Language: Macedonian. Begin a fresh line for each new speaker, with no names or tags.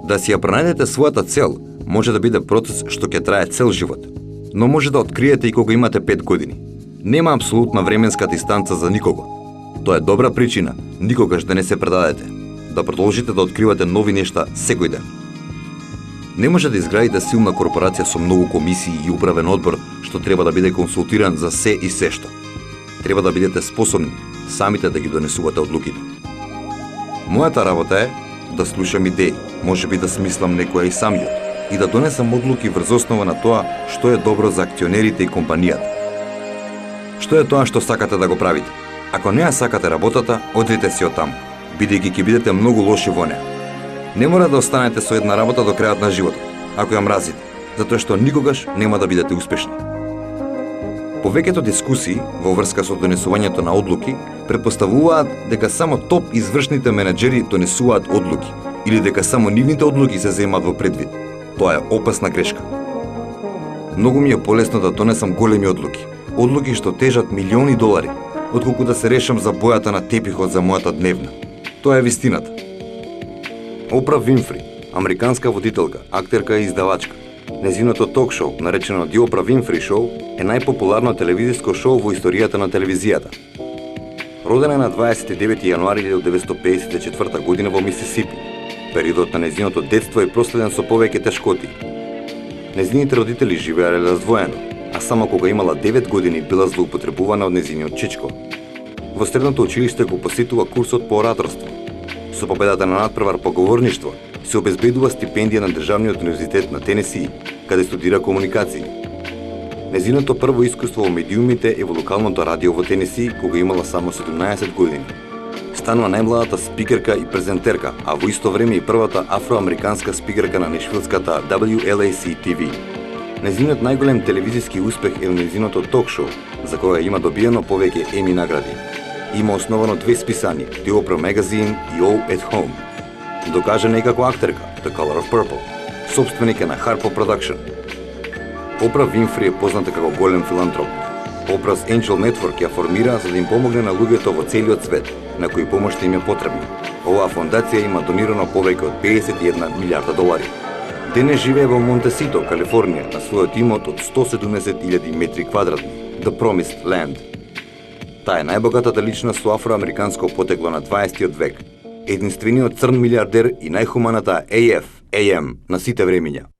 Да си ја пронајдете својата цел може да биде процес што ќе трае цел живот, но може да откриете и кога имате 5 години. Нема апсолутна временска дистанца за никого. Тоа е добра причина никогаш да не се предадете, да продолжите да откривате нови нешта секој ден. Не може да изградите силна корпорација со многу комисии и управен одбор што треба да биде консултиран за се и се што. Треба да бидете способни самите да ги донесувате одлуките. Мојата работа е да слушам идеи, можеби да смислам некоја и самиот, и да донесам одлуки врз основа на тоа што е добро за акционерите и компанијата. Што е тоа што сакате да го правите? Ако не ја сакате работата, одите си од таму, бидејќи ќе бидете многу лоши во неа. Не мора да останете со една работа до крајот на животот, ако ја мразите, затоа што никогаш нема да бидете успешни. Повеќето дискусии во врска со донесувањето на одлуки претпоставуваат дека само топ извршните менаџери донесуваат одлуки или дека само нивните одлуки се земаат во предвид. Тоа е опасна грешка. Многу ми е полесно да донесам големи одлуки, одлуки што тежат милиони долари, отколку да се решам за бојата на тепихот за мојата дневна. Тоа е вистината. Опра Винфри, американска водителка, актерка и издавачка. Незиното ток-шоу, наречено The Oprah Winfrey Show, е најпопуларно телевизиско шоу во историјата на телевизијата. Родена е на 29 јануари 1954 година во Мисисипи. Периодот на незиното детство е проследен со повеќе тешкоти. Незините родители живееле раздвоено, а само кога имала 9 години била злоупотребувана од незиниот чичко. Во средното училиште го посетува курсот по ораторство. Со победата на надпревар по говорништво се обезбедува стипендија на Државниот универзитет на Тенеси, каде студира комуникации. Незиното прво искуство во медиумите е во локалното радио во Тенеси, кога имала само 17 години. Станува најмладата спикерка и презентерка, а во исто време и првата афроамериканска спикерка на нешвилската WLAC TV. Незиниот најголем телевизиски успех е незиното ток-шоу, за кога има добиено повеќе Еми награди. Има основано 2 списања, The Oprah Magazine и All at Home. Докажана и како актерка, The Color of Purple, собственик е на Harpo Production. Опра Винфри е позната како голем филантроп. Oprah's Angel Network ја формира за да им помогне на луѓето во целиот свет, на кои помошта им е потребна. Оваа фондација има донирано повеќе од 51 милиарда долари. Денес живее во Монтесито, Калифорнија, на својот имот од 170.000 метри квадратни, The Promised Land. Таа е најбогатата личност со афроамериканско потекло на 20 век, единствениот црн милиардер и најхуманата AM на сите времиња.